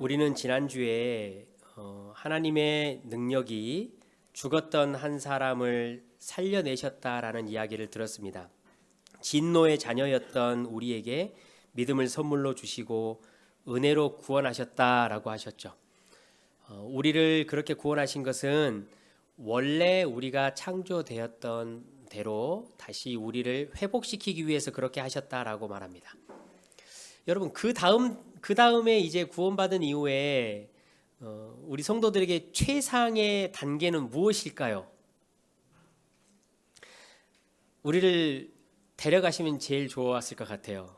우리는 지난주에 하나님의 능력이 죽었던 한 사람을 살려내셨다라는 이야기를 들었습니다. 진노의 자녀였던 우리에게 믿음을 선물로 주시고 은혜로 구원하셨다라고 하셨죠. 우리를 그렇게 구원하신 것은 원래 우리가 창조되었던 대로 다시 우리를 회복시키기 위해서 그렇게 하셨다라고 말합니다. 여러분 그 다음에 이제 구원받은 이후에 우리 성도들에게 최상의 단계는 무엇일까요? 우리를 데려가시면 제일 좋았을 것 같아요.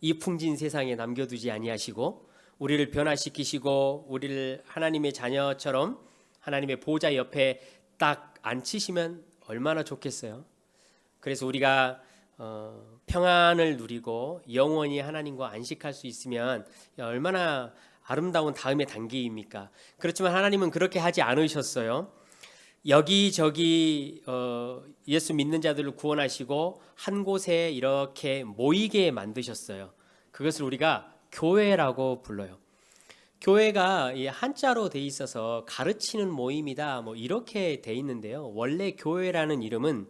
이 풍진 세상에 남겨두지 아니하시고 우리를 변화시키시고 우리를 하나님의 자녀처럼 하나님의 보좌 옆에 딱 앉히시면 얼마나 좋겠어요. 그래서 우리가 평안을 누리고 영원히 하나님과 안식할 수 있으면 얼마나 아름다운 다음의 단계입니까? 그렇지만 하나님은 그렇게 하지 않으셨어요. 여기저기 예수 믿는 자들을 구원하시고 한 곳에 이렇게 모이게 만드셨어요. 그것을 우리가 교회라고 불러요. 교회가 한자로 돼 있어서 가르치는 모임이다 이렇게 돼 있는데요. 원래 교회라는 이름은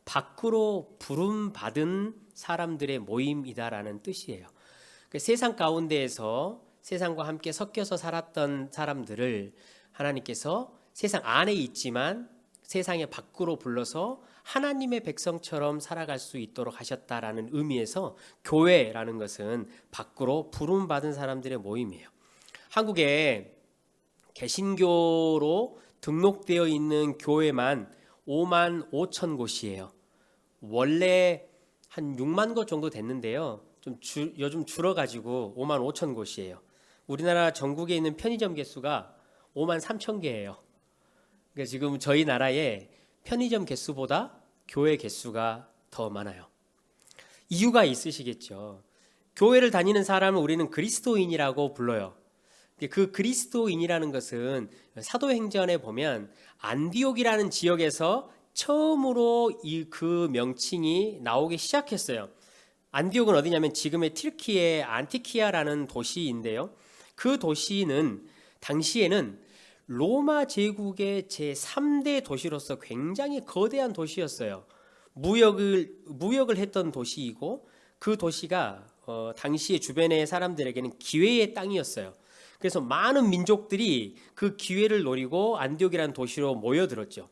밖으로 부름받은 사람들의 모임이다라는 뜻이에요. 세상 가운데에서 세상과 함께 섞여서 살았던 사람들을 하나님께서 세상 안에 있지만 세상의 밖으로 불러서 하나님의 백성처럼 살아갈 수 있도록 하셨다라는 의미에서 교회라는 것은 밖으로 부름받은 사람들의 모임이에요. 한국에 개신교로 등록되어 있는 교회만 5만 5천 곳이에요. 원래 한 6만 곳 정도 됐는데요. 요즘 줄어가지고 5만 5천 곳이에요. 우리나라 전국에 있는 편의점 개수가 5만 3천 개예요. 그러니까 지금 저희 나라에 편의점 개수보다 교회 개수가 더 많아요. 이유가 있으시겠죠. 교회를 다니는 사람을 우리는 그리스도인이라고 불러요. 그 그리스도인이라는 것은 사도행전에 보면 안디옥이라는 지역에서 처음으로 그 명칭이 나오기 시작했어요. 안디옥은 어디냐면 지금의 튀르키예 안티키아라는 도시인데요. 그 도시는 당시에는 로마 제국의 제3대 도시로서 굉장히 거대한 도시였어요. 무역을 했던 도시이고 그 도시가 당시의 주변의 사람들에게는 기회의 땅이었어요. 그래서 많은 민족들이 그 기회를 노리고 안디옥이라는 도시로 모여들었죠.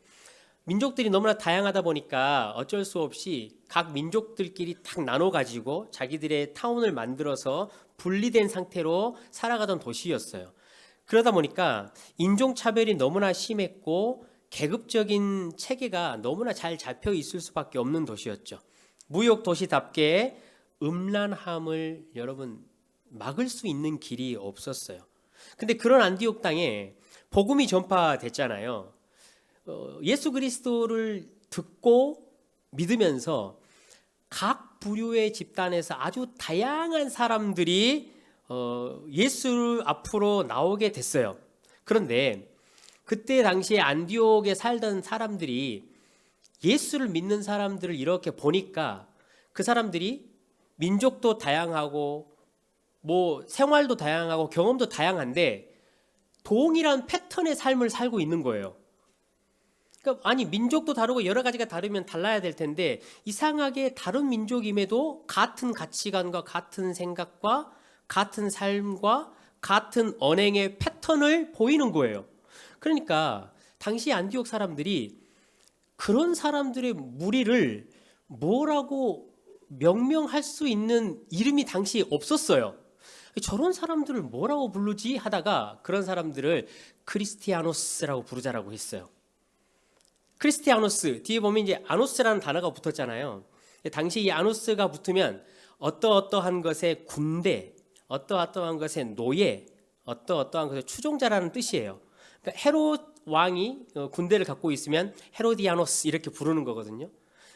민족들이 너무나 다양하다 보니까 어쩔 수 없이 각 민족들끼리 딱 나눠가지고 자기들의 타운을 만들어서 분리된 상태로 살아가던 도시였어요. 그러다 보니까 인종차별이 너무나 심했고 계급적인 체계가 너무나 잘 잡혀 있을 수밖에 없는 도시였죠. 무역 도시답게 음란함을 여러분 막을 수 있는 길이 없었어요. 근데 그런 안디옥 땅에 복음이 전파됐잖아요. 예수 그리스도를 듣고 믿으면서 각 부류의 집단에서 아주 다양한 사람들이 예수 앞으로 나오게 됐어요. 그런데 그때 당시에 안디옥에 살던 사람들이 예수를 믿는 사람들을 이렇게 보니까 그 사람들이 민족도 다양하고 생활도 다양하고 경험도 다양한데 동일한 패턴의 삶을 살고 있는 거예요. 그러니까 아니 민족도 다르고 여러 가지가 다르면 달라야 될 텐데 이상하게 다른 민족임에도 같은 가치관과 같은 생각과 같은 삶과 같은 언행의 패턴을 보이는 거예요. 그러니까 당시 안디옥 사람들이 그런 사람들의 무리를 뭐라고 명명할 수 있는 이름이 당시 없었어요. 저런 사람들을 뭐라고 부르지 하다가 그런 사람들을 크리스티아노스라고 부르자라고 했어요. 크리스티아노스 뒤에 보면 이제 아노스라는 단어가 붙었잖아요. 당시 이 아노스가 붙으면 어떠어떠한 것의 군대, 어떠어떠한 것의 노예, 어떠어떠한 것의 추종자라는 뜻이에요. 그러니까 헤롯 왕이 군대를 갖고 있으면 헤로디아노스 이렇게 부르는 거거든요.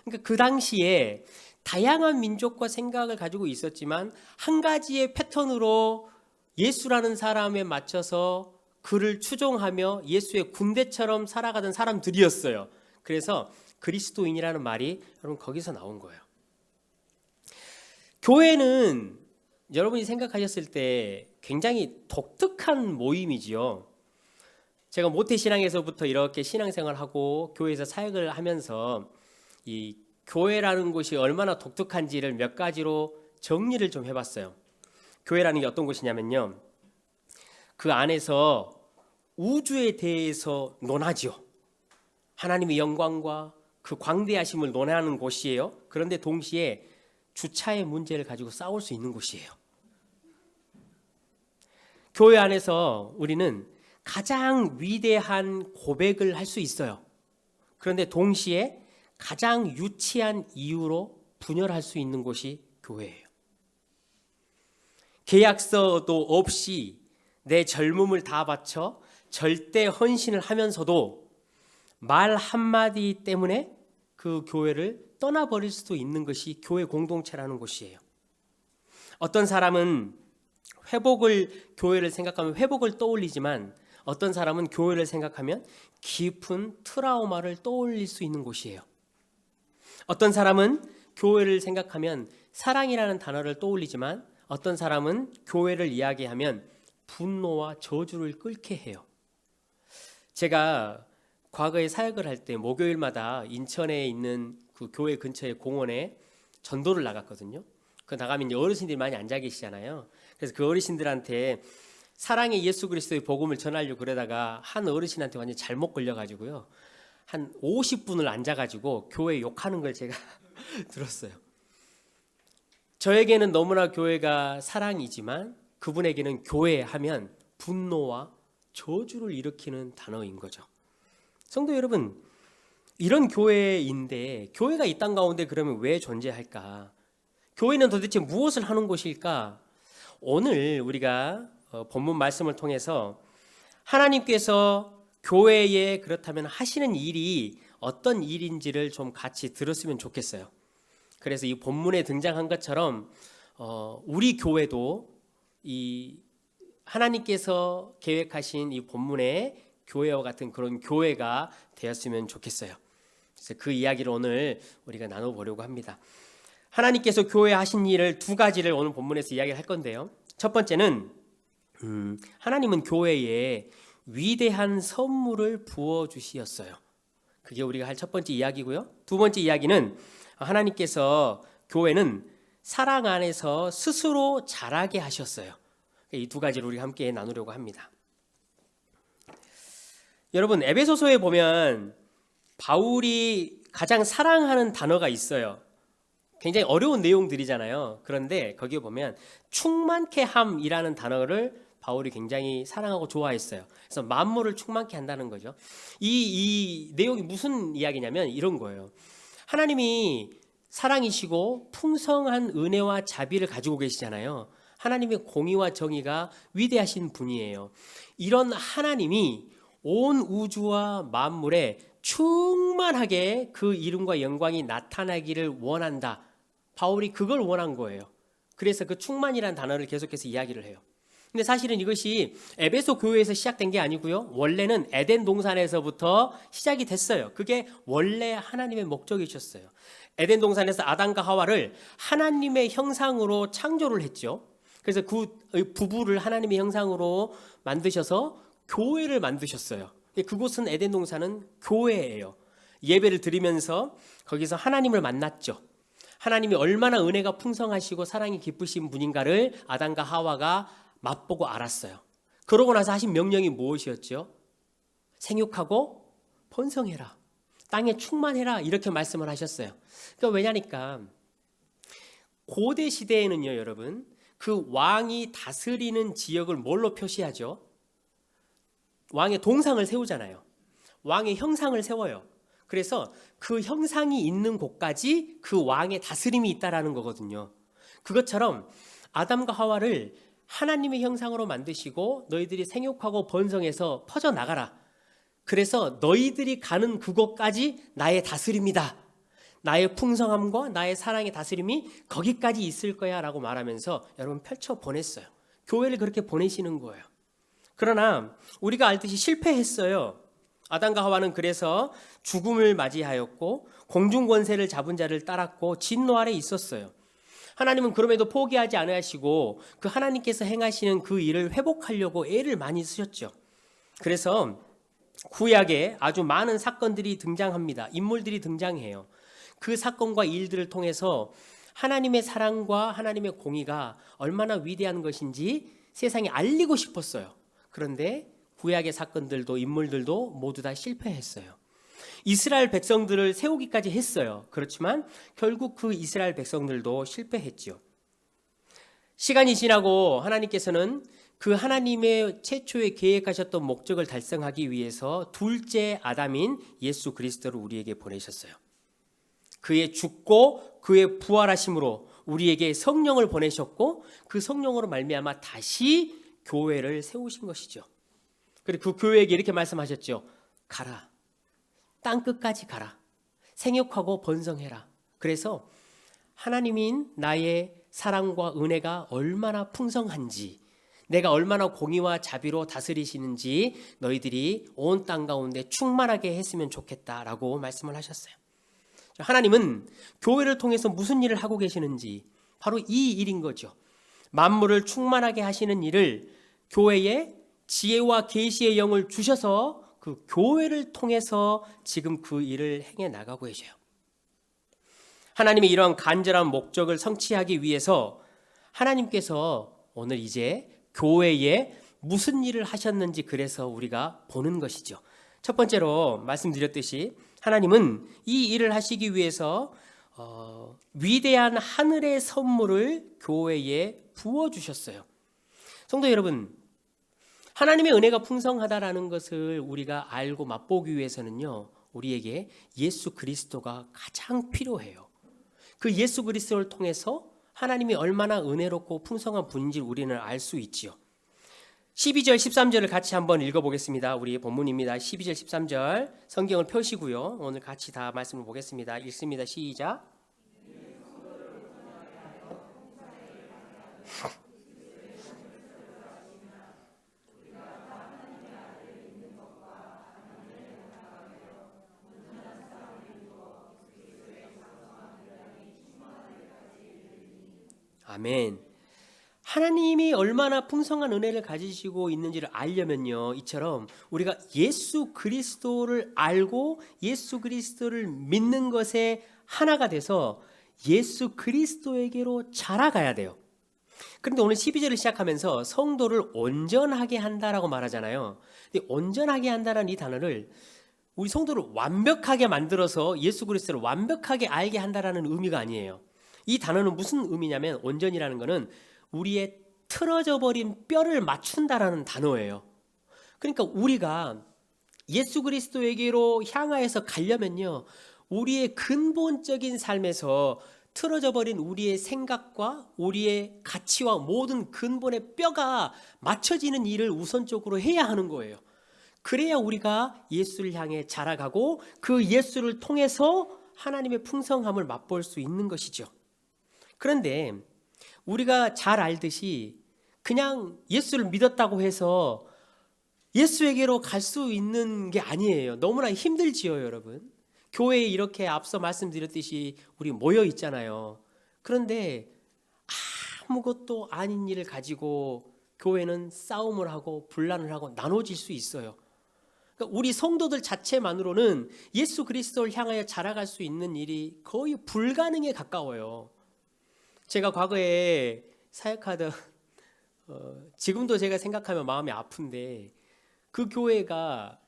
그러니까 그 당시에 다양한 민족과 생각을 가지고 있었지만 한 가지의 패턴으로 예수라는 사람에 맞춰서 그를 추종하며 예수의 군대처럼 살아가던 사람들이었어요. 그래서 그리스도인이라는 말이 여러분 거기서 나온 거예요. 교회는 여러분이 생각하셨을 때 굉장히 독특한 모임이지요. 제가 모태신앙에서부터 이렇게 신앙생활하고 교회에서 사역을 하면서 이 교회라는 곳이 얼마나 독특한지를 몇 가지로 정리를 좀 해봤어요. 교회라는 게 어떤 곳이냐면요, 그 안에서 우주에 대해서 논하지요. 하나님의 영광과 그 광대하심을 논하는 곳이에요. 그런데 동시에 주차의 문제를 가지고 싸울 수 있는 곳이에요. 교회 안에서 우리는 가장 위대한 고백을 할 수 있어요. 그런데 동시에 가장 유치한 이유로 분열할 수 있는 곳이 교회예요. 계약서도 없이 내 젊음을 다 바쳐 절대 헌신을 하면서도 말 한마디 때문에 그 교회를 떠나버릴 수도 있는 것이 교회 공동체라는 곳이에요. 어떤 사람은 교회를 생각하면 회복을 떠올리지만 어떤 사람은 교회를 생각하면 깊은 트라우마를 떠올릴 수 있는 곳이에요. 어떤 사람은 교회를 생각하면 사랑이라는 단어를 떠올리지만 어떤 사람은 교회를 이야기하면 분노와 저주를 끓게 해요. 제가 과거에 사역을 할 때 목요일마다 인천에 있는 그 교회 근처의 공원에 전도를 나갔거든요. 그 나가면 이제 어르신들이 많이 앉아 계시잖아요. 그래서 그 어르신들한테 사랑의 예수 그리스도의 복음을 전하려고 그러다가 한 어르신한테 완전 잘못 걸려가지고요, 한 50분을 앉아가지고 교회 욕하는 걸 제가 들었어요. 저에게는 너무나 교회가 사랑이지만 그분에게는 교회 하면 분노와 저주를 일으키는 단어인 거죠. 성도 여러분, 이런 교회인데 교회가 이 땅 가운데 그러면 왜 존재할까? 교회는 도대체 무엇을 하는 곳일까? 오늘 우리가 본문 말씀을 통해서 하나님께서 교회에 그렇다면 하시는 일이 어떤 일인지를 좀 같이 들었으면 좋겠어요. 그래서 이 본문에 등장한 것처럼 우리 교회도 이 하나님께서 계획하신 이 본문의 교회와 같은 그런 교회가 되었으면 좋겠어요. 그래서 그 이야기를 오늘 우리가 나눠보려고 합니다. 하나님께서 교회에 하신 일을 두 가지를 오늘 본문에서 이야기를 할 건데요. 첫 번째는 하나님은 교회에 위대한 선물을 부어주시었어요. 그게 우리가 할 첫 번째 이야기고요. 두 번째 이야기는 하나님께서 교회는 사랑 안에서 스스로 자라게 하셨어요. 이 두 가지를 우리가 함께 나누려고 합니다. 여러분, 에베소서에 보면 바울이 가장 사랑하는 단어가 있어요. 굉장히 어려운 내용들이잖아요. 그런데 거기에 보면 충만케 함이라는 단어를 바울이 굉장히 사랑하고 좋아했어요. 그래서 만물을 충만케 한다는 거죠. 이 내용이 무슨 이야기냐면 이런 거예요. 하나님이 사랑이시고 풍성한 은혜와 자비를 가지고 계시잖아요. 하나님의 공의와 정의가 위대하신 분이에요. 이런 하나님이 온 우주와 만물에 충만하게 그 이름과 영광이 나타나기를 원한다. 바울이 그걸 원한 거예요. 그래서 그 충만이라는 단어를 계속해서 이야기를 해요. 근데 사실은 이것이 에베소 교회에서 시작된 게 아니고요. 원래는 에덴 동산에서부터 시작이 됐어요. 그게 원래 하나님의 목적이셨어요. 에덴 동산에서 아담과 하와를 하나님의 형상으로 창조를 했죠. 그래서 그 부부를 하나님의 형상으로 만드셔서 교회를 만드셨어요. 그곳은 에덴 동산은 교회예요. 예배를 드리면서 거기서 하나님을 만났죠. 하나님이 얼마나 은혜가 풍성하시고 사랑이 깊으신 분인가를 아담과 하와가 맛보고 알았어요. 그러고 나서 하신 명령이 무엇이었죠? 생육하고 번성해라, 땅에 충만해라, 이렇게 말씀을 하셨어요. 그러니까 왜냐니까 고대 시대에는요, 여러분, 그 왕이 다스리는 지역을 뭘로 표시하죠? 왕의 동상을 세우잖아요. 왕의 형상을 세워요. 그래서 그 형상이 있는 곳까지 그 왕의 다스림이 있다라는 거거든요. 그것처럼 아담과 하와를 하나님의 형상으로 만드시고 너희들이 생육하고 번성해서 퍼져나가라. 그래서 너희들이 가는 그곳까지 나의 다스림이다. 나의 풍성함과 나의 사랑의 다스림이 거기까지 있을 거야 라고 말하면서 여러분 펼쳐 보냈어요. 교회를 그렇게 보내시는 거예요. 그러나 우리가 알듯이 실패했어요. 아담과 하와는 그래서 죽음을 맞이하였고 공중 권세를 잡은 자를 따랐고 진노 아래 있었어요. 하나님은 그럼에도 포기하지 않으시고 그 하나님께서 행하시는 그 일을 회복하려고 애를 많이 쓰셨죠. 그래서 구약에 아주 많은 사건들이 등장합니다. 인물들이 등장해요. 그 사건과 일들을 통해서 하나님의 사랑과 하나님의 공의가 얼마나 위대한 것인지 세상에 알리고 싶었어요. 그런데 구약의 사건들도 인물들도 모두 다 실패했어요. 이스라엘 백성들을 세우기까지 했어요. 그렇지만 결국 그 이스라엘 백성들도 실패했지요. 시간이 지나고 하나님께서는 그 하나님의 최초에 계획하셨던 목적을 달성하기 위해서 둘째 아담인 예수 그리스도를 우리에게 보내셨어요. 그의 죽고 그의 부활하심으로 우리에게 성령을 보내셨고 그 성령으로 말미암아 다시 교회를 세우신 것이죠. 그리고 그 교회에게 이렇게 말씀하셨죠. 가라. 땅 끝까지 가라. 생육하고 번성해라. 그래서 하나님인 나의 사랑과 은혜가 얼마나 풍성한지, 내가 얼마나 공의와 자비로 다스리시는지 너희들이 온 땅 가운데 충만하게 했으면 좋겠다라고 말씀을 하셨어요. 하나님은 교회를 통해서 무슨 일을 하고 계시는지 바로 이 일인 거죠. 만물을 충만하게 하시는 일을 교회에 지혜와 계시의 영을 주셔서 그 교회를 통해서 지금 그 일을 행해 나가고 계셔요. 하나님의 이러한 간절한 목적을 성취하기 위해서 하나님께서 오늘 이제 교회에 무슨 일을 하셨는지 그래서 우리가 보는 것이죠. 첫 번째로 말씀드렸듯이 하나님은 이 일을 하시기 위해서 위대한 하늘의 선물을 교회에 부어주셨어요. 성도 여러분, 하나님의 은혜가 풍성하다라는 것을 우리가 알고 맛보기 위해서는요, 우리에게 예수 그리스도가 가장 필요해요. 그 예수 그리스도를 통해서 하나님이 얼마나 은혜롭고 풍성한 분인지를 우리는 알 수 있지요. 12절 13절을 같이 한번 읽어보겠습니다. 우리 본문입니다. 12절 13절 성경을 펴시고요. 오늘 같이 다 말씀을 보겠습니다. 읽습니다. 시작. 아멘. 하나님이 얼마나 풍성한 은혜를 가지시고 있는지를 알려면요, 이처럼 우리가 예수 그리스도를 알고 예수 그리스도를 믿는 것에 하나가 돼서 예수 그리스도에게로 자라가야 돼요. 그런데 오늘 12절을 시작하면서 성도를 온전하게 한다라고 말하잖아요. 근데 온전하게 한다는 이 단어를 우리 성도를 완벽하게 만들어서 예수 그리스도를 완벽하게 알게 한다라는 의미가 아니에요. 이 단어는 무슨 의미냐면, 온전이라는 것은 우리의 틀어져 버린 뼈를 맞춘다라는 단어예요. 그러니까 우리가 예수 그리스도에게로 향하여서 가려면요, 우리의 근본적인 삶에서 틀어져 버린 우리의 생각과 우리의 가치와 모든 근본의 뼈가 맞춰지는 일을 우선적으로 해야 하는 거예요. 그래야 우리가 예수를 향해 자라가고 그 예수를 통해서 하나님의 풍성함을 맛볼 수 있는 것이죠. 그런데 우리가 잘 알듯이 그냥 예수를 믿었다고 해서 예수에게로 갈 수 있는 게 아니에요. 너무나 힘들지요, 여러분. 교회에 이렇게 앞서 말씀드렸듯이 우리 모여 있잖아요. 그런데 아무것도 아닌 일을 가지고 교회는 싸움을 하고 분란을 하고 나눠질 수 있어요. 그러니까 우리 성도들 자체만으로는 예수 그리스도를 향하여 자라갈 수 있는 일이 거의 불가능에 가까워요. 제가 과거에 사역하던 지금도 제가 생각하면 마음이 아픈데, 그 교회가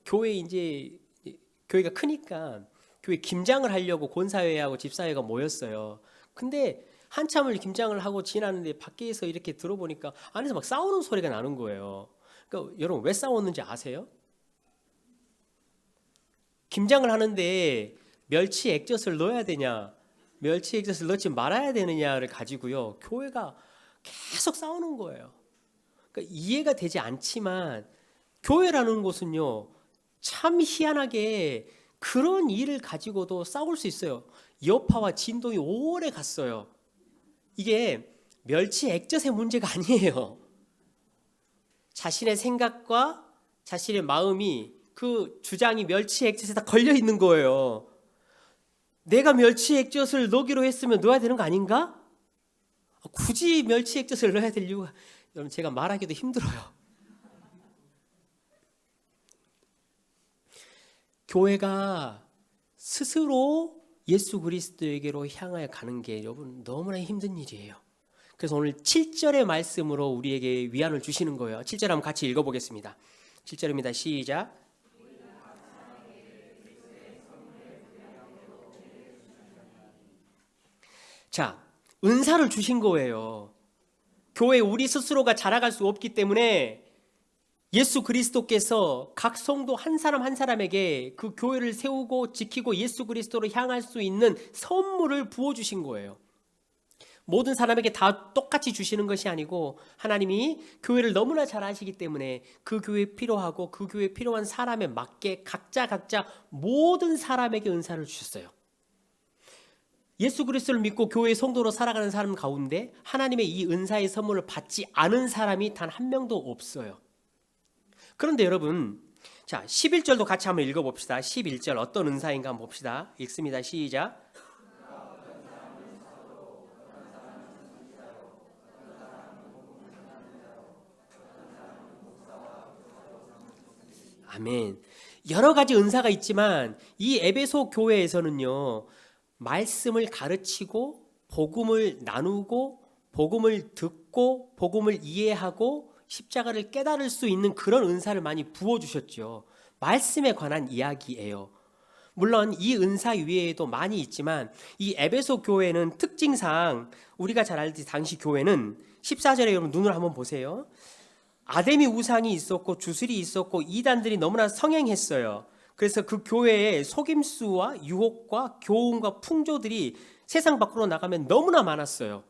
교회가 크니까 교회 김장을 하려고 권사회하고 집사회가 모였어요. 근데 한참을 김장을 하고 지나는데 밖에서 이렇게 들어보니까 안에서 막 싸우는 소리가 나는 거예요. 그러니까 여러분, 왜 싸웠는지 아세요? 김장을 하는데 멸치 액젓을 넣어야 되냐, 멸치 액젓을 넣지 말아야 되느냐를 가지고요, 교회가 계속 싸우는 거예요. 그러니까 이해가 되지 않지만 교회라는 곳은요, 참 희한하게 그런 일을 가지고도 싸울 수 있어요. 여파와 진동이 오래 갔어요. 이게 멸치 액젓의 문제가 아니에요. 자신의 생각과 자신의 마음이, 그 주장이 멸치 액젓에 다 걸려 있는 거예요. 내가 멸치 액젓을 넣기로 했으면 넣어야 되는 거 아닌가? 굳이 멸치 액젓을 넣어야 될 이유가, 여러분 제가 말하기도 힘들어요. 교회가 스스로 예수 그리스도에게로 향하여 가는 게 여러분 너무나 힘든 일이에요. 그래서 오늘 7절의 말씀으로 우리에게 위안을 주시는 거예요. 7절 한번 같이 읽어보겠습니다. 7절입니다. 시작. 자, 은사를 주신 거예요. 교회 우리 스스로가 자라갈 수 없기 때문에 예수 그리스도께서 각 성도 한 사람 한 사람에게 그 교회를 세우고 지키고 예수 그리스도로 향할 수 있는 선물을 부어주신 거예요. 모든 사람에게 다 똑같이 주시는 것이 아니고 하나님이 교회를 너무나 잘 아시기 때문에 그 교회에 필요하고 그 교회에 필요한 사람에 맞게 각자 모든 사람에게 은사를 주셨어요. 예수 그리스도를 믿고 교회의 성도로 살아가는 사람 가운데 하나님의 이 은사의 선물을 받지 않은 사람이 단 한 명도 없어요. 그런데 여러분, 자 11절도 같이 한번 읽어봅시다. 11절 어떤 은사인가 한번 봅시다. 읽습니다. 시작. 아멘. 여러 가지 은사가 있지만 이 에베소 교회에서는요, 말씀을 가르치고 복음을 나누고 복음을 듣고 복음을 이해하고 십자가를 깨달을 수 있는 그런 은사를 많이 부어주셨죠. 말씀에 관한 이야기예요. 물론 이 은사 위에도 많이 있지만 이 에베소 교회는 특징상 우리가 잘 알듯이 당시 교회는 14절에 여러분 눈으로 한번 보세요. 아데미 우상이 있었고 주술이 있었고 이단들이 너무나 성행했어요. 그래서 그 교회에 속임수와 유혹과 교훈과 풍조들이 세상 밖으로 나가면 너무나 많았어요.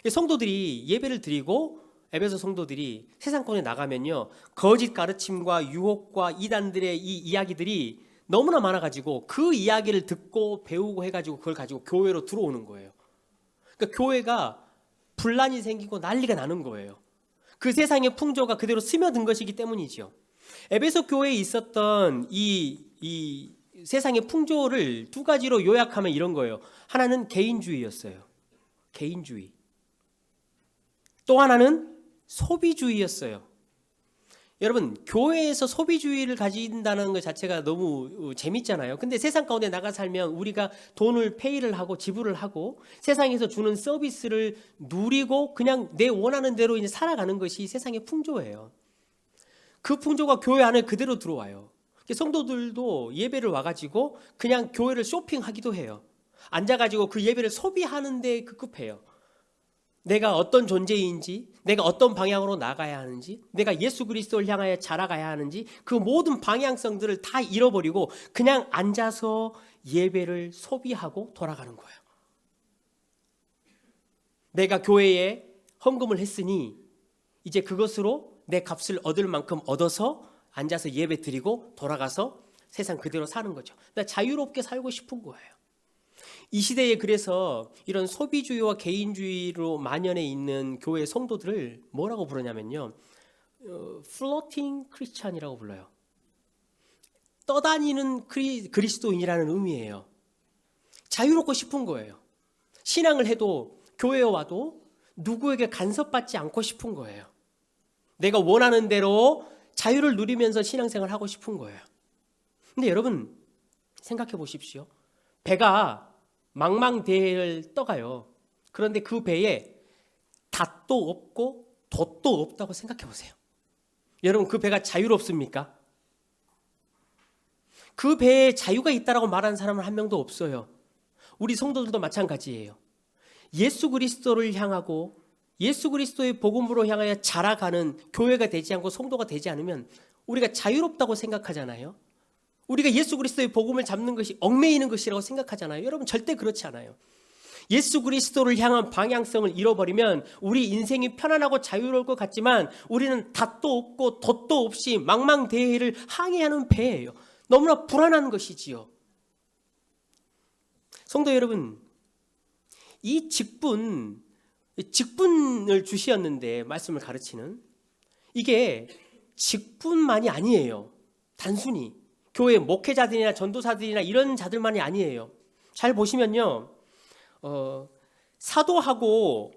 성도들이 예배를 드리고 에베소 성도들이 세상권에 나가면요, 거짓 가르침과 유혹과 이단들의 이 이야기들이 너무나 많아가지고 그 이야기를 듣고 배우고 해가지고 그걸 가지고 교회로 들어오는 거예요. 그러니까 교회가 분란이 생기고 난리가 나는 거예요. 그 세상의 풍조가 그대로 스며든 것이기 때문이죠. 에베소 교회에 있었던 이 세상의 풍조를 두 가지로 요약하면 이런 거예요. 하나는 개인주의였어요. 개인주의. 또 하나는 소비주의였어요. 여러분, 교회에서 소비주의를 가진다는 것 자체가 너무 재밌잖아요. 근데 세상 가운데 나가 살면 우리가 돈을 페이를 하고 지불을 하고 세상에서 주는 서비스를 누리고 그냥 내 원하는 대로 이제 살아가는 것이 세상의 풍조예요. 그 풍조가 교회 안에 그대로 들어와요. 성도들도 예배를 와가지고 그냥 교회를 쇼핑하기도 해요. 앉아가지고 그 예배를 소비하는 데 급급해요. 내가 어떤 존재인지, 내가 어떤 방향으로 나가야 하는지, 내가 예수 그리스도를 향하여 자라가야 하는지 그 모든 방향성들을 다 잃어버리고 그냥 앉아서 예배를 소비하고 돌아가는 거예요. 내가 교회에 헌금을 했으니 이제 그것으로 내 값을 얻을 만큼 얻어서 앉아서 예배 드리고 돌아가서 세상 그대로 사는 거죠. 나 자유롭게 살고 싶은 거예요. 이 시대에 그래서 이런 소비주의와 개인주의로 만연해 있는 교회 성도들을 뭐라고 부르냐면요, 플로팅 크리스찬이라고 불러요. 떠다니는 그리스도인이라는 의미예요. 자유롭고 싶은 거예요. 신앙을 해도 교회에 와도 누구에게 간섭받지 않고 싶은 거예요. 내가 원하는 대로 자유를 누리면서 신앙생활을 하고 싶은 거예요. 근데 여러분 생각해 보십시오. 배가 망망대해를 떠가요. 그런데 그 배에 닷도 없고 돛도 없다고 생각해 보세요. 여러분 그 배가 자유롭습니까? 그 배에 자유가 있다라고 말하는 사람은 한 명도 없어요. 우리 성도들도 마찬가지예요. 예수 그리스도를 향하고 예수 그리스도의 복음으로 향하여 자라가는 교회가 되지 않고 성도가 되지 않으면 우리가 자유롭다고 생각하잖아요. 우리가 예수 그리스도의 복음을 잡는 것이 얽매이는 것이라고 생각하잖아요. 여러분 절대 그렇지 않아요. 예수 그리스도를 향한 방향성을 잃어버리면 우리 인생이 편안하고 자유로울 것 같지만 우리는 닷도 없고 돛도 없이 망망대해를 항해하는 배예요. 너무나 불안한 것이지요. 성도 여러분, 이 직분을 주시었는데 말씀을 가르치는 이게 직분만이 아니에요. 단순히 교회 목회자들이나 전도사들이나 이런 자들만이 아니에요. 잘 보시면요, 사도하고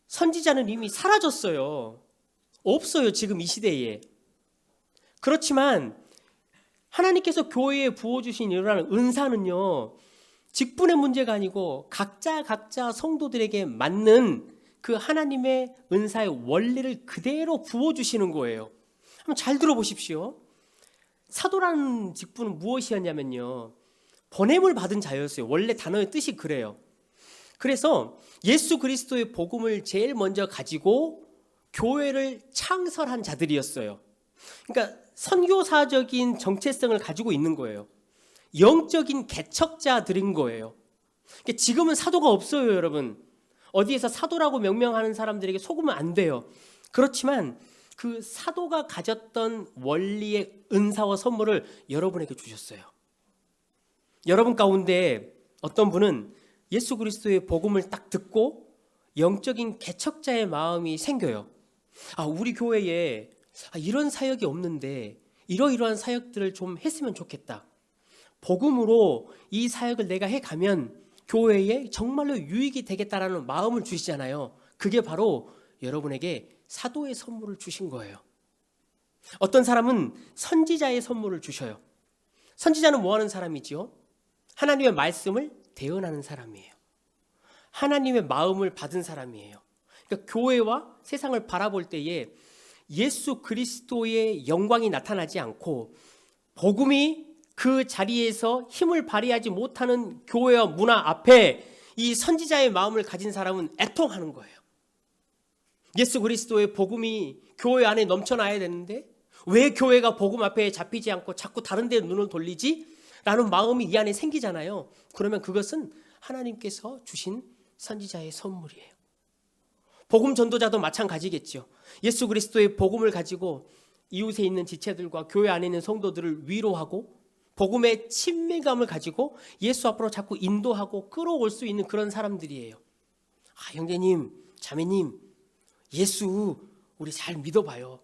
선지자는 이미 사라졌어요. 없어요, 지금 이 시대에. 그렇지만 하나님께서 교회에 부어주신 이러한 은사는요, 직분의 문제가 아니고 각자 성도들에게 맞는 그 하나님의 은사의 원리를 그대로 부어주시는 거예요. 한번 잘 들어보십시오. 사도라는 직분은 무엇이었냐면요, 보냄을 받은 자였어요. 원래 단어의 뜻이 그래요. 그래서 예수 그리스도의 복음을 제일 먼저 가지고 교회를 창설한 자들이었어요. 그러니까 선교사적인 정체성을 가지고 있는 거예요. 영적인 개척자들인 거예요. 그러니까 지금은 사도가 없어요, 여러분. 어디에서 사도라고 명명하는 사람들에게 속으면 안 돼요. 그렇지만 그 사도가 가졌던 원리의 은사와 선물을 여러분에게 주셨어요. 여러분 가운데 어떤 분은 예수 그리스도의 복음을 딱 듣고 영적인 개척자의 마음이 생겨요. 우리 교회에 이런 사역이 없는데 이러이러한 사역들을 좀 했으면 좋겠다. 복음으로 이 사역을 내가 해가면 교회에 정말로 유익이 되겠다라는 마음을 주시잖아요. 그게 바로 여러분에게 사도의 선물을 주신 거예요. 어떤 사람은 선지자의 선물을 주셔요. 선지자는 뭐 하는 사람이지요? 하나님의 말씀을 대언하는 사람이에요. 하나님의 마음을 받은 사람이에요. 그러니까 교회와 세상을 바라볼 때에 예수 그리스도의 영광이 나타나지 않고 복음이 그 자리에서 힘을 발휘하지 못하는 교회와 문화 앞에 이 선지자의 마음을 가진 사람은 애통하는 거예요. 예수 그리스도의 복음이 교회 안에 넘쳐나야 되는데 왜 교회가 복음 앞에 잡히지 않고 자꾸 다른 데 눈을 돌리지? 라는 마음이 이 안에 생기잖아요. 그러면 그것은 하나님께서 주신 선지자의 선물이에요. 복음 전도자도 마찬가지겠죠. 예수 그리스도의 복음을 가지고 이웃에 있는 지체들과 교회 안에 있는 성도들을 위로하고 복음의 친밀감을 가지고 예수 앞으로 자꾸 인도하고 끌어올 수 있는 그런 사람들이에요. 형제님, 자매님, 예수 우리 잘 믿어봐요.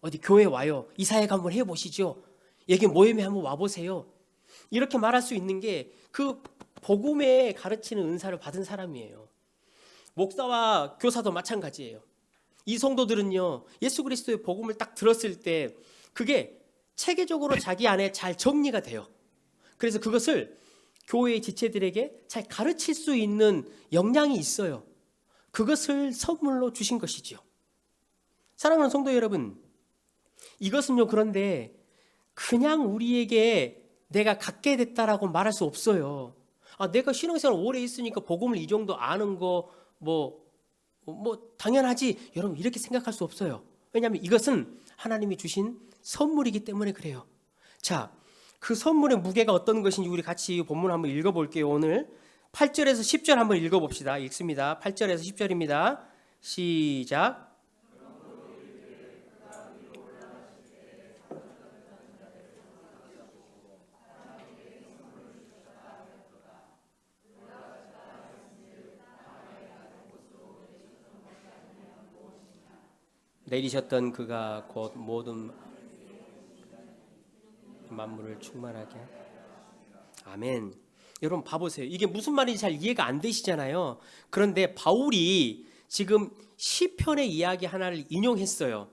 어디 교회 와요. 이 사역 한번 해보시죠. 여기 모임에 한번 와보세요. 이렇게 말할 수 있는 게 그 복음에 가르치는 은사를 받은 사람이에요. 목사와 교사도 마찬가지예요. 이 성도들은요, 예수 그리스도의 복음을 딱 들었을 때 그게 체계적으로 자기 안에 잘 정리가 돼요. 그래서 그것을 교회의 지체들에게 잘 가르칠 수 있는 역량이 있어요. 그것을 선물로 주신 것이지요. 사랑하는 성도 여러분, 이것은요, 그런데 그냥 우리에게 내가 갖게 됐다라고 말할 수 없어요. 내가 신앙생활 오래 있으니까 복음을 이 정도 아는 거 당연하지. 여러분 이렇게 생각할 수 없어요. 왜냐하면 이것은 하나님이 주신 선물이기 때문에 그래요. 자, 그 선물의 무게가 어떤 것인지 우리 같이 본문 한번 읽어볼게요. 오늘 8절에서 10절 한번 읽어봅시다. 읽습니다. 8절에서 10절입니다. 시작. 내리셨던 그가 곧 모든 만물을 충만하게. 아멘. 여러분 봐보세요. 이게 무슨 말인지 잘 이해가 안 되시잖아요. 그런데 바울이 지금 시편의 이야기 하나를 인용했어요.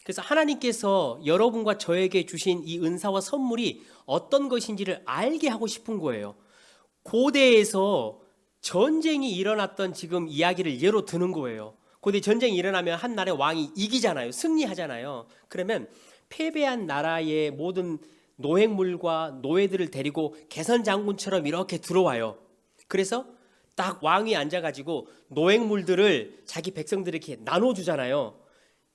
그래서 하나님께서 여러분과 저에게 주신 이 은사와 선물이 어떤 것인지를 알게 하고 싶은 거예요. 고대에서 전쟁이 일어났던 지금 이야기를 예로 드는 거예요. 고대 전쟁이 일어나면 한 나라의 왕이 이기잖아요. 승리하잖아요. 그러면 패배한 나라의 모든 노획물과 노예들을 데리고 개선 장군처럼 이렇게 들어와요. 그래서 딱 왕이 앉아가지고 노획물들을 자기 백성들에게 나눠주잖아요.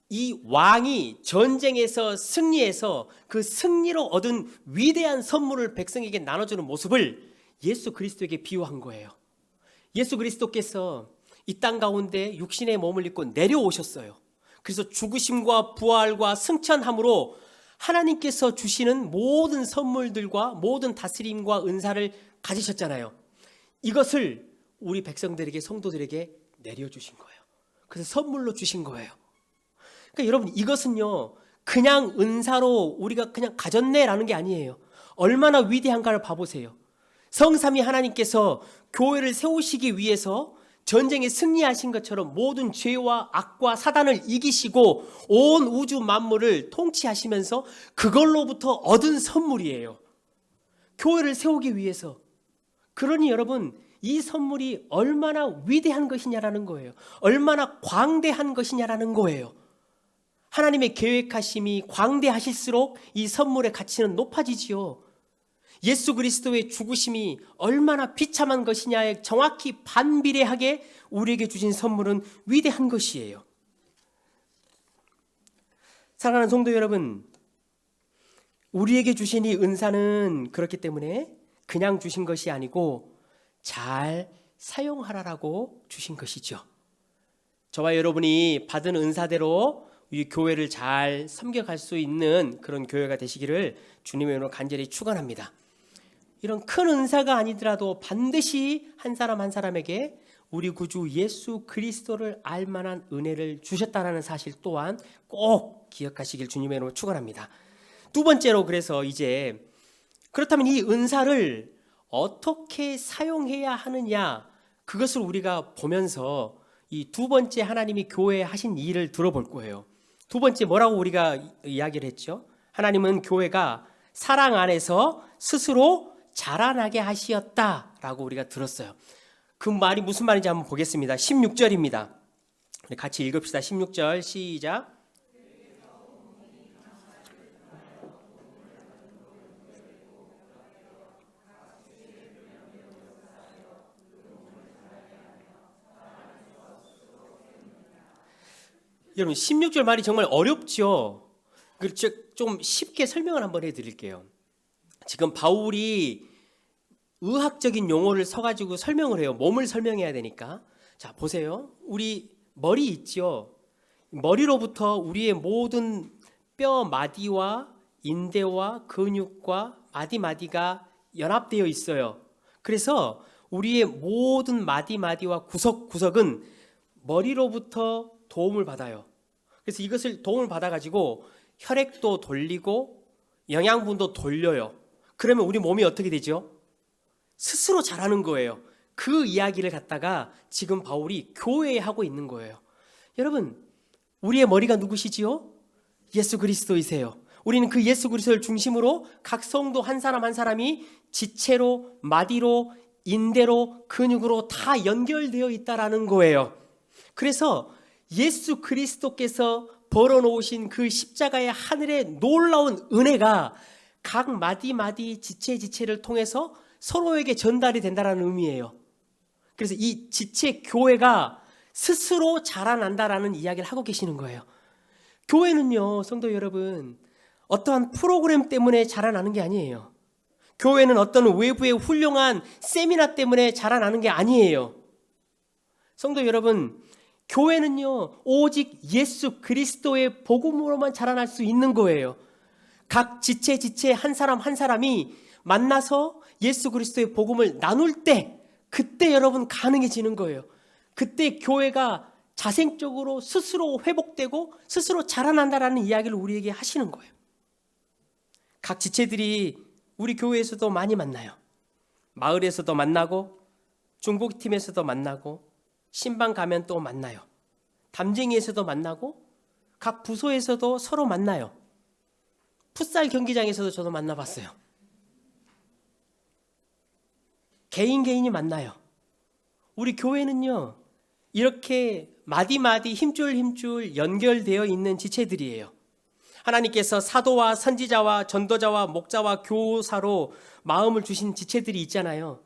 이 왕이 전쟁에서 승리해서 그 승리로 얻은 위대한 선물을 백성에게 나눠주는 모습을 예수 그리스도에게 비유한 거예요. 예수 그리스도께서 이 땅 가운데 육신의 몸을 입고 내려오셨어요. 그래서 죽으심과 부활과 승천함으로 하나님께서 주시는 모든 선물들과 모든 다스림과 은사를 가지셨잖아요. 이것을 우리 백성들에게, 성도들에게 내려주신 거예요. 그래서 선물로 주신 거예요. 그러니까 여러분 이것은요, 그냥 은사로 우리가 그냥 가졌네라는 게 아니에요. 얼마나 위대한가를 봐보세요. 성삼위 하나님께서 교회를 세우시기 위해서 전쟁에 승리하신 것처럼 모든 죄와 악과 사단을 이기시고 온 우주 만물을 통치하시면서 그걸로부터 얻은 선물이에요. 교회를 세우기 위해서. 그러니 여러분, 이 선물이 얼마나 위대한 것이냐라는 거예요. 얼마나 광대한 것이냐라는 거예요. 하나님의 계획하심이 광대하실수록 이 선물의 가치는 높아지지요. 예수 그리스도의 죽으심이 얼마나 비참한 것이냐에 정확히 반비례하게 우리에게 주신 선물은 위대한 것이에요. 사랑하는 성도 여러분, 우리에게 주신 이 은사는 그렇기 때문에 그냥 주신 것이 아니고 잘 사용하라라고 주신 것이죠. 저와 여러분이 받은 은사대로 이 교회를 잘 섬겨갈 수 있는 그런 교회가 되시기를 주님의 이름으로 간절히 축원합니다. 이런 큰 은사가 아니더라도 반드시 한 사람 한 사람에게 우리 구주 예수 그리스도를 알 만한 은혜를 주셨다는 사실 또한 꼭 기억하시길 주님의 이름으로 축원합니다. 두 번째로, 그래서 이제 그렇다면 이 은사를 어떻게 사용해야 하느냐, 그것을 우리가 보면서 이 두 번째 하나님이 교회에 하신 일을 들어볼 거예요. 두 번째 뭐라고 우리가 이야기를 했죠? 하나님은 교회가 사랑 안에서 스스로 자라나게 하시었다라고 우리가 들었어요. 그 말이 무슨 말인지 한번 보겠습니다. 16절입니다. 같이 읽읍시다. 16절 시작. 여러분, 16절 말이 정말 어렵죠. 그렇죠. 좀 쉽게 설명을 한번 해드릴게요. 지금 바울이 의학적인 용어를 써가지고 설명을 해요. 몸을 설명해야 되니까. 자, 보세요. 우리 머리 있죠. 머리로부터 우리의 모든 뼈 마디와 인대와 근육과 마디마디가 연합되어 있어요. 그래서 우리의 모든 마디마디와 구석구석은 머리로부터 도움을 받아요. 그래서 이것을 도움을 받아가지고 혈액도 돌리고 영양분도 돌려요. 그러면 우리 몸이 어떻게 되죠? 스스로 자라는 거예요. 그 이야기를 갖다가 지금 바울이 교회에 하고 있는 거예요. 여러분, 우리의 머리가 누구시지요? 예수 그리스도이세요. 우리는 그 예수 그리스도를 중심으로 각 성도 한 사람 한 사람이 지체로, 마디로, 인대로, 근육으로 다 연결되어 있다라는 거예요. 그래서 예수 그리스도께서 벌어놓으신 그 십자가의 하늘의 놀라운 은혜가 각 마디 지체를 통해서 서로에게 전달이 된다는 의미예요. 그래서 이 지체 교회가 스스로 자라난다라는 이야기를 하고 계시는 거예요. 교회는요, 성도 여러분, 어떠한 프로그램 때문에 자라나는 게 아니에요. 교회는 어떤 외부의 훌륭한 세미나 때문에 자라나는 게 아니에요. 성도 여러분, 교회는요, 오직 예수 그리스도의 복음으로만 자라날 수 있는 거예요. 각 지체 한 사람 한 사람이 만나서 예수 그리스도의 복음을 나눌 때, 그때 여러분 가능해지는 거예요. 그때 교회가 자생적으로 스스로 회복되고 스스로 자라난다라는 이야기를 우리에게 하시는 거예요. 각 지체들이 우리 교회에서도 많이 만나요. 마을에서도 만나고 중복팀에서도 만나고 신방 가면 또 만나요. 담쟁이에서도 만나고 각 부서에서도 서로 만나요. 풋살 경기장에서도 저도 만나봤어요. 개인이 만나요. 우리 교회는요, 이렇게 마디마디 힘줄 연결되어 있는 지체들이에요. 하나님께서 사도와 선지자와 전도자와 목자와 교사로 마음을 주신 지체들이 있잖아요.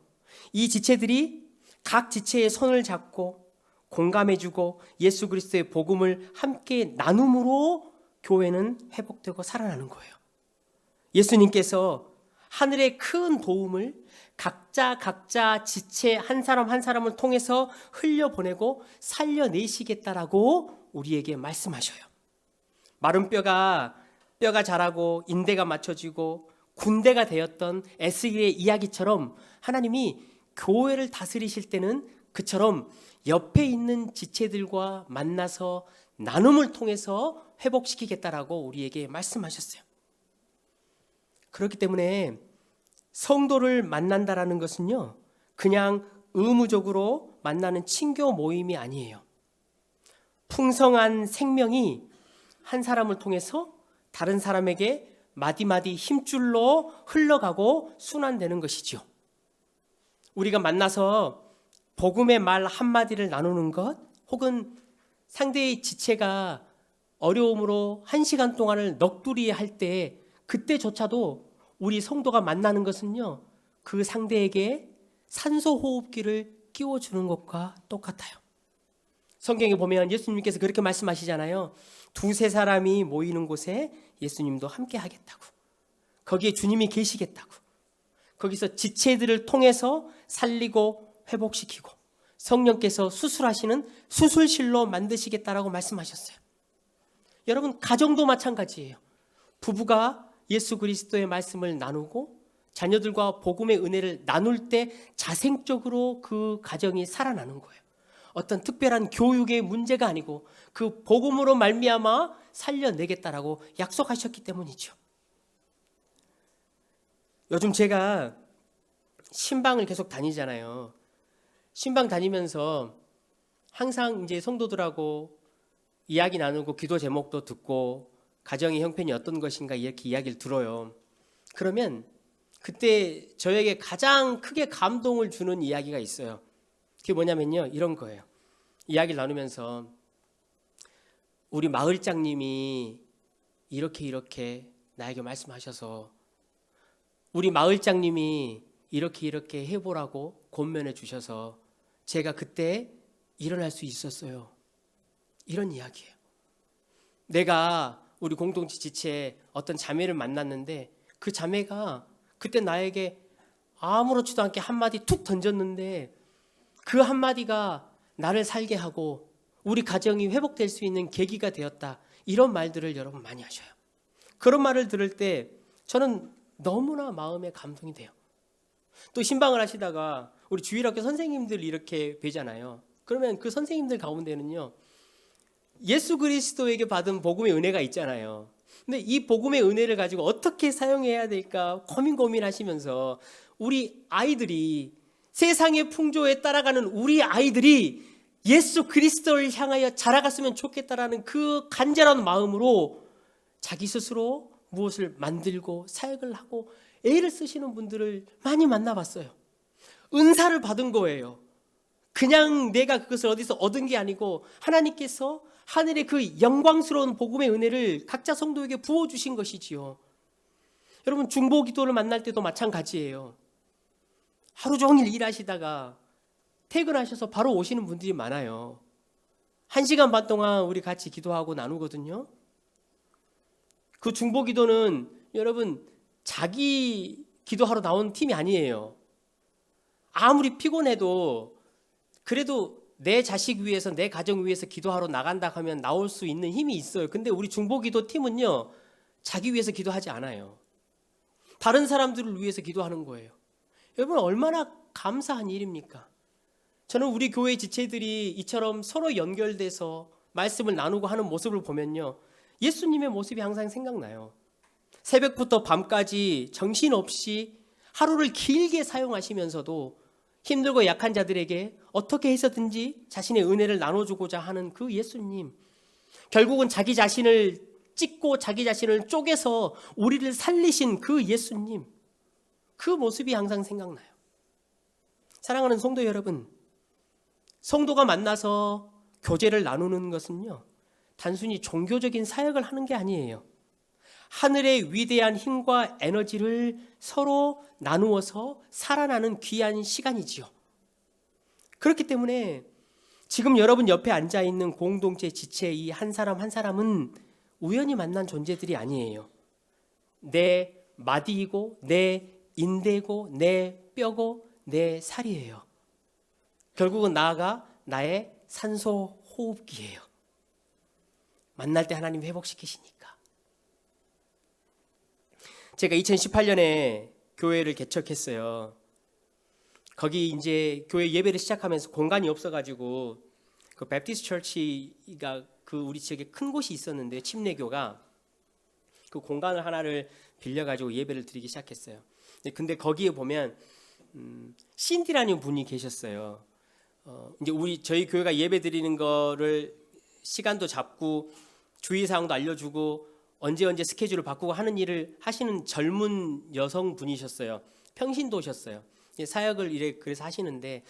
이 지체들이 각 지체의 손을 잡고 공감해주고 예수 그리스도의 복음을 함께 나눔으로 교회는 회복되고 살아나는 거예요. 예수님께서 하늘의 큰 도움을 각자 지체 한 사람 한 사람을 통해서 흘려보내고 살려내시겠다라고 우리에게 말씀하셔요. 마른 뼈가 자라고 인대가 맞춰지고 군대가 되었던 에스겔의 이야기처럼 하나님이 교회를 다스리실 때는 그처럼 옆에 있는 지체들과 만나서 나눔을 통해서 회복시키겠다라고 우리에게 말씀하셨어요. 그렇기 때문에 성도를 만난다라는 것은요, 그냥 의무적으로 만나는 친교 모임이 아니에요. 풍성한 생명이 한 사람을 통해서 다른 사람에게 마디마디 힘줄로 흘러가고 순환되는 것이죠. 우리가 만나서 복음의 말 한마디를 나누는 것, 혹은 상대의 지체가 어려움으로 1시간 동안을 넋두리 할 때, 그때조차도 우리 성도가 만나는 것은요, 그 상대에게 산소 호흡기를 끼워주는 것과 똑같아요. 성경에 보면 예수님께서 그렇게 말씀하시잖아요. 2-3사람이 모이는 곳에 예수님도 함께 하겠다고. 거기에 주님이 계시겠다고. 거기서 지체들을 통해서 살리고 회복시키고 성령께서 수술하시는 수술실로 만드시겠다라고 말씀하셨어요. 여러분, 가정도 마찬가지예요. 부부가 예수 그리스도의 말씀을 나누고 자녀들과 복음의 은혜를 나눌 때 자생적으로 그 가정이 살아나는 거예요. 어떤 특별한 교육의 문제가 아니고 그 복음으로 말미암아 살려내겠다라고 약속하셨기 때문이죠. 요즘 제가 신방을 계속 다니잖아요. 신방 다니면서 항상 이제 성도들하고 이야기 나누고 기도 제목도 듣고 가정의 형편이 어떤 것인가 이렇게 이야기를 들어요. 그러면 그때 저에게 가장 크게 감동을 주는 이야기가 있어요. 그게 뭐냐면요, 이런 거예요. 이야기를 나누면서 우리 마을장님이 이렇게 나에게 말씀하셔서 우리 마을장님이 이렇게 해보라고 권면해 주셔서 제가 그때 일어날 수 있었어요. 이런 이야기예요. 내가 우리 공동체 지체에 어떤 자매를 만났는데 그 자매가 그때 나에게 아무렇지도 않게 한마디 툭 던졌는데 그 한마디가 나를 살게 하고 우리 가정이 회복될 수 있는 계기가 되었다. 이런 말들을 여러분 많이 하셔요. 그런 말을 들을 때 저는 너무나 마음에 감동이 돼요. 또 신방을 하시다가 우리 주일학교 선생님들 이렇게 뵈잖아요. 그러면 그 선생님들 가운데는요, 예수 그리스도에게 받은 복음의 은혜가 있잖아요. 근데 이 복음의 은혜를 가지고 어떻게 사용해야 될까 고민하시면서 우리 아이들이 세상의 풍조에 따라가는 우리 아이들이 예수 그리스도를 향하여 자라갔으면 좋겠다라는 그 간절한 마음으로 자기 스스로 무엇을 만들고 사역을 하고 애를 쓰시는 분들을 많이 만나봤어요. 은사를 받은 거예요. 그냥 내가 그것을 어디서 얻은 게 아니고 하나님께서 하늘의 그 영광스러운 복음의 은혜를 각자 성도에게 부어주신 것이지요. 여러분, 중보기도를 만날 때도 마찬가지예요. 하루 종일 일하시다가 퇴근하셔서 바로 오시는 분들이 많아요. 1시간 반 동안 우리 같이 기도하고 나누거든요. 그 중보기도는 여러분 자기 기도하러 나온 팀이 아니에요. 아무리 피곤해도 그래도 내 자식 위해서 내 가정 위해서 기도하러 나간다 하면 나올 수 있는 힘이 있어요. 근데 우리 중보기도 팀은요, 자기 위해서 기도하지 않아요. 다른 사람들을 위해서 기도하는 거예요. 여러분, 얼마나 감사한 일입니까? 저는 우리 교회 지체들이 이처럼 서로 연결돼서 말씀을 나누고 하는 모습을 보면요, 예수님의 모습이 항상 생각나요. 새벽부터 밤까지 정신없이 하루를 길게 사용하시면서도 힘들고 약한 자들에게 어떻게 해서든지 자신의 은혜를 나눠주고자 하는 그 예수님, 결국은 자기 자신을 찢고 자기 자신을 쪼개서 우리를 살리신 그 예수님, 그 모습이 항상 생각나요. 사랑하는 성도 여러분, 성도가 만나서 교제를 나누는 것은요, 단순히 종교적인 사역을 하는 게 아니에요. 하늘의 위대한 힘과 에너지를 서로 나누어서 살아나는 귀한 시간이지요. 그렇기 때문에 지금 여러분 옆에 앉아있는 공동체 지체 이 한 사람 한 사람은 우연히 만난 존재들이 아니에요. 내 마디이고 내 인대고 내 뼈고 내 살이에요. 결국은 나아가 나의 산소 호흡기예요. 만날 때 하나님 회복시키시니까. 제가 2018년에 교회를 개척했어요. 거기 이제 교회 예배를 시작하면서 공간이 없어가지고 그 베프티스트 처치가 그 우리 지역에 큰 곳이 있었는데 침례교가 그 공간을 하나를 빌려가지고 예배를 드리기 시작했어요. 근데 거기에 보면 신디라는 분이 계셨어요. 이제 저희 교회가 예배 드리는 거를 시간도 잡고 주의 사항도 알려주고 언제 스케줄을 바꾸고 하는 일을 하시는 젊은 여성분이셨어요. 평신도셨어요. 사역을 그래서 하시는데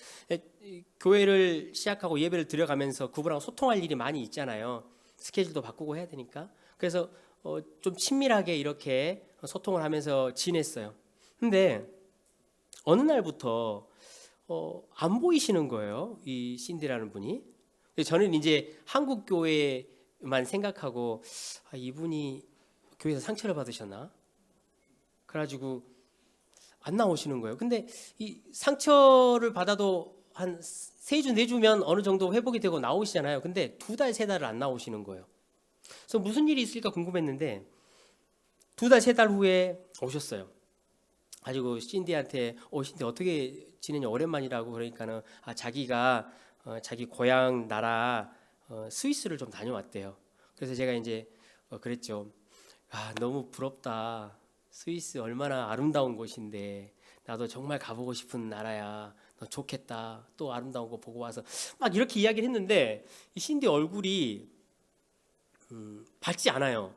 교회를 시작하고 예배를 드려가면서 그분하고 소통할 일이 많이 있잖아요. 스케줄도 바꾸고 해야 되니까. 그래서 좀 친밀하게 이렇게 소통을 하면서 지냈어요. 근데 어느 날부터 안 보이시는 거예요. 이 신디라는 분이. 저는 이제 한국 교회만 생각하고 이분이 교회에서 상처를 받으셨나? 그래가지고 안 나오시는 거예요. 근데 이 상처를 받아도 한 3주, 4주면 어느 정도 회복이 되고 나오시잖아요. 근데 2달, 3달을 안 나오시는 거예요. 그래서 무슨 일이 있을까 궁금했는데 2달, 3달 후에 오셨어요. 가지고 신디한테 신디 어떻게 지내냐 오랜만이라고. 그러니까는 자기가 자기 고향 나라 스위스를 좀 다녀왔대요. 그래서 제가 이제 그랬죠. 너무 부럽다. 스위스 얼마나 아름다운 곳인데 나도 정말 가보고 싶은 나라야. 너 좋겠다. 또 아름다운 거 보고 와서 막 이렇게 이야기를 했는데 이 신디 얼굴이 밝지 않아요.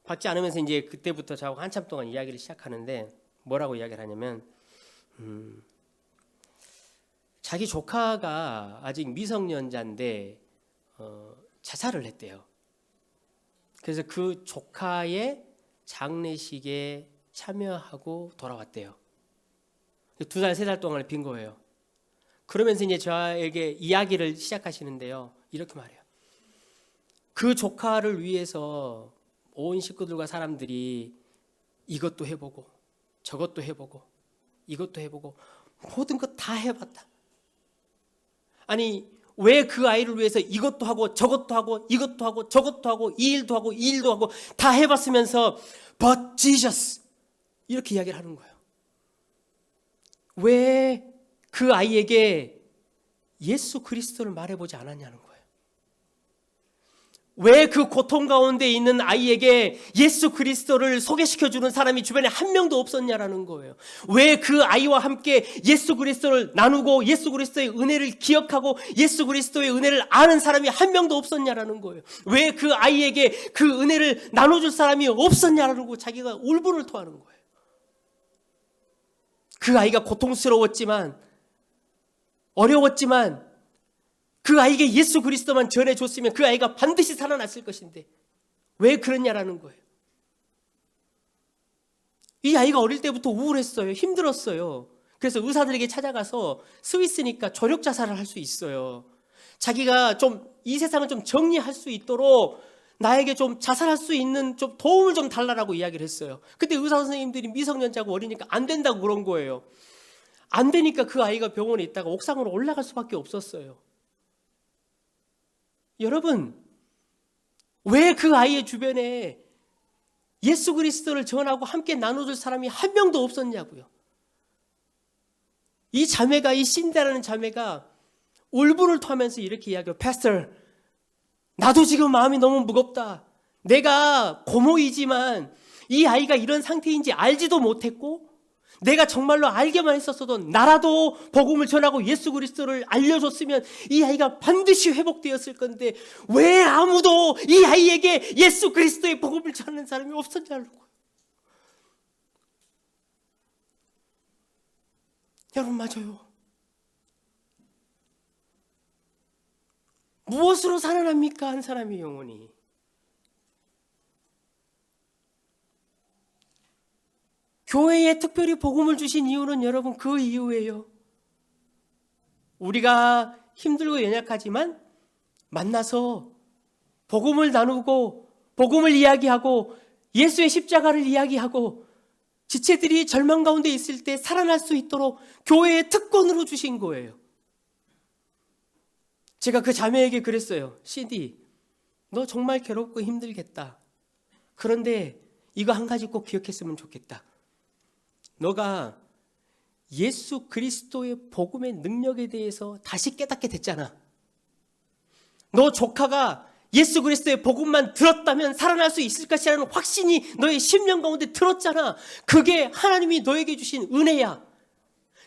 밝지 않으면서 이제 그때부터 저하고 한참 동안 이야기를 시작하는데 뭐라고 이야기를 하냐면 자기 조카가 아직 미성년자인데 자살을 했대요. 그래서 그 조카의 장례식에 참여하고 돌아왔대요. 2달, 3달 동안을 빈 거예요. 그러면서 이제 저에게 이야기를 시작하시는데요. 이렇게 말해요. 그 조카를 위해서 온 식구들과 사람들이 이것도 해보고 저것도 해보고 이것도 해보고 모든 것 다 해봤다. 아니 왜 그 아이를 위해서 이것도 하고 저것도 하고 이것도 하고 저것도 하고 이 일도 하고 이 일도 하고 다 해봤으면서 But Jesus 이렇게 이야기를 하는 거예요. 왜 그 아이에게 예수 그리스도를 말해보지 않았냐는 거예요. 왜 그 고통 가운데 있는 아이에게 예수 그리스도를 소개시켜주는 사람이 주변에 한 명도 없었냐라는 거예요. 왜 그 아이와 함께 예수 그리스도를 나누고 예수 그리스도의 은혜를 기억하고 예수 그리스도의 은혜를 아는 사람이 한 명도 없었냐라는 거예요. 왜 그 아이에게 그 은혜를 나눠줄 사람이 없었냐라는 거 자기가 울분을 토하는 거예요. 그 아이가 고통스러웠지만 어려웠지만 그 아이에게 예수 그리스도만 전해줬으면 그 아이가 반드시 살아났을 것인데 왜 그러냐라는 거예요. 이 아이가 어릴 때부터 우울했어요. 힘들었어요. 그래서 의사들에게 찾아가서 스위스니까 조력 자살을 할 수 있어요. 자기가 좀 이 세상을 좀 정리할 수 있도록 나에게 좀 자살할 수 있는 좀 도움을 좀 달라라고 이야기를 했어요. 근데 의사 선생님들이 미성년자고 어리니까 안 된다고 그런 거예요. 안 되니까 그 아이가 병원에 있다가 옥상으로 올라갈 수밖에 없었어요. 여러분, 왜 그 아이의 주변에 예수 그리스도를 전하고 함께 나눠줄 사람이 한 명도 없었냐고요. 이 자매가, 이 신디라는 자매가 울분을 토하면서 이렇게 이야기해요. Pastor, 나도 지금 마음이 너무 무겁다. 내가 고모이지만 이 아이가 이런 상태인지 알지도 못했고 내가 정말로 알게만 했었어도 나라도 복음을 전하고 예수 그리스도를 알려줬으면 이 아이가 반드시 회복되었을 건데 왜 아무도 이 아이에게 예수 그리스도의 복음을 전하는 사람이 없었냐는 거예요. 여러분 맞아요. 무엇으로 살아납니까? 한 사람의 영혼이. 교회에 특별히 복음을 주신 이유는 여러분 그 이유예요. 우리가 힘들고 연약하지만 만나서 복음을 나누고 복음을 이야기하고 예수의 십자가를 이야기하고 지체들이 절망 가운데 있을 때 살아날 수 있도록 교회의 특권으로 주신 거예요. 제가 그 자매에게 그랬어요. 신디, 너 정말 괴롭고 힘들겠다. 그런데 이거 한 가지 꼭 기억했으면 좋겠다. 너가 예수 그리스도의 복음의 능력에 대해서 다시 깨닫게 됐잖아. 너 조카가 예수 그리스도의 복음만 들었다면 살아날 수 있을 것이라는 확신이 너의 심령 가운데 들었잖아. 그게 하나님이 너에게 주신 은혜야.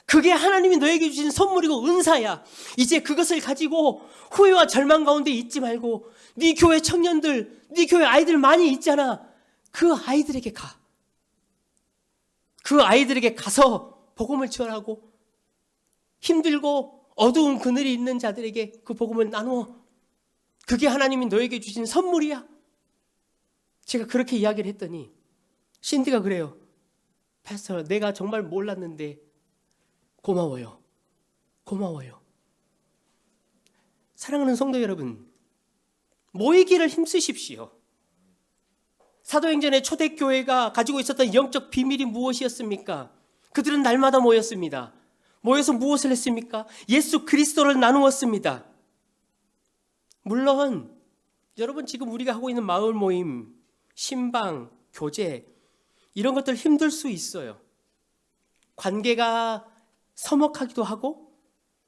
그게 하나님이 너에게 주신 선물이고 은사야. 이제 그것을 가지고 후회와 절망 가운데 있지 말고 네 교회 청년들, 네 교회 아이들 많이 있잖아. 그 아이들에게 가. 그 아이들에게 가서 복음을 전하고 힘들고 어두운 그늘이 있는 자들에게 그 복음을 나누어. 그게 하나님이 너에게 주신 선물이야. 제가 그렇게 이야기를 했더니 신디가 그래요. 파스터, 내가 정말 몰랐는데 고마워요. 고마워요. 사랑하는 성도 여러분, 모이기를 힘쓰십시오. 사도행전의 초대교회가 가지고 있었던 영적 비밀이 무엇이었습니까? 그들은 날마다 모였습니다. 모여서 무엇을 했습니까? 예수 그리스도를 나누었습니다. 물론 여러분 지금 우리가 하고 있는 마을 모임, 신방, 교제 이런 것들 힘들 수 있어요. 관계가 서먹하기도 하고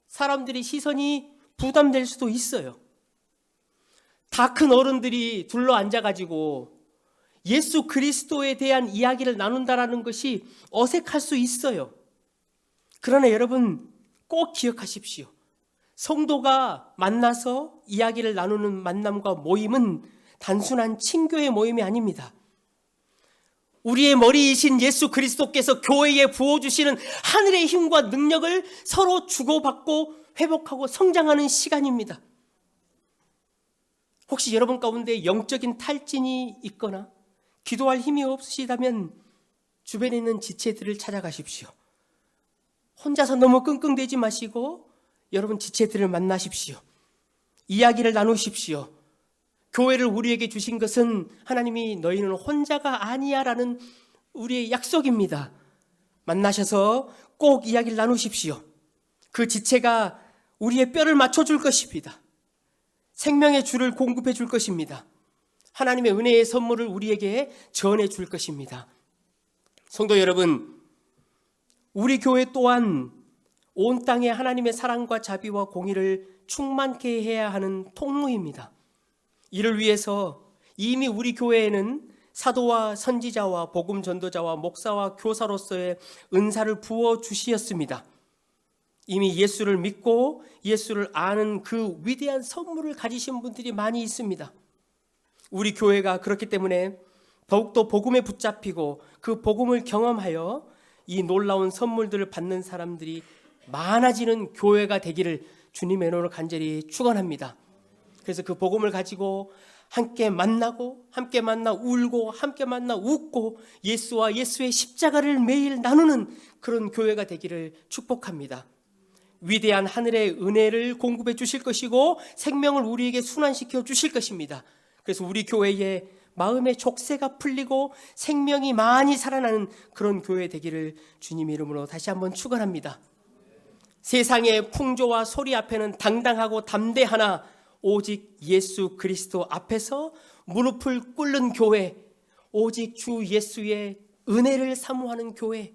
사람들이 시선이 부담될 수도 있어요. 다 큰 어른들이 둘러 앉아가지고 예수 그리스도에 대한 이야기를 나눈다라는 것이 어색할 수 있어요. 그러나 여러분 꼭 기억하십시오. 성도가 만나서 이야기를 나누는 만남과 모임은 단순한 친교의 모임이 아닙니다. 우리의 머리이신 예수 그리스도께서 교회에 부어주시는 하늘의 힘과 능력을 서로 주고받고 회복하고 성장하는 시간입니다. 혹시 여러분 가운데 영적인 탈진이 있거나 기도할 힘이 없으시다면 주변에 있는 지체들을 찾아가십시오. 혼자서 너무 끙끙대지 마시고 여러분 지체들을 만나십시오. 이야기를 나누십시오. 교회를 우리에게 주신 것은 하나님이 너희는 혼자가 아니야 라는 우리의 약속입니다. 만나셔서 꼭 이야기를 나누십시오. 그 지체가 우리의 뼈를 맞춰줄 것입니다. 생명의 줄을 공급해 줄 것입니다. 하나님의 은혜의 선물을 우리에게 전해 줄 것입니다. 성도 여러분, 우리 교회 또한 온 땅에 하나님의 사랑과 자비와 공의를 충만케 해야 하는 통로입니다. 이를 위해서 이미 우리 교회에는 사도와 선지자와 복음 전도자와 목사와 교사로서의 은사를 부어 주시었습니다. 이미 예수를 믿고 예수를 아는 그 위대한 선물을 가지신 분들이 많이 있습니다. 우리 교회가 그렇기 때문에 더욱더 복음에 붙잡히고 그 복음을 경험하여 이 놀라운 선물들을 받는 사람들이 많아지는 교회가 되기를 주님의 이름으로 간절히 축원합니다. 그래서 그 복음을 가지고 함께 만나고 함께 만나 울고 함께 만나 웃고 예수와 예수의 십자가를 매일 나누는 그런 교회가 되기를 축복합니다. 위대한 하늘의 은혜를 공급해 주실 것이고 생명을 우리에게 순환시켜 주실 것입니다. 그래서 우리 교회에 마음의 족쇄가 풀리고 생명이 많이 살아나는 그런 교회 되기를 주님 이름으로 다시 한번 축원합니다. 세상의 풍조와 소리 앞에는 당당하고 담대하나 오직 예수 그리스도 앞에서 무릎을 꿇는 교회, 오직 주 예수의 은혜를 사모하는 교회,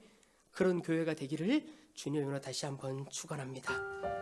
그런 교회가 되기를 주님으로 다시 한번 축원합니다.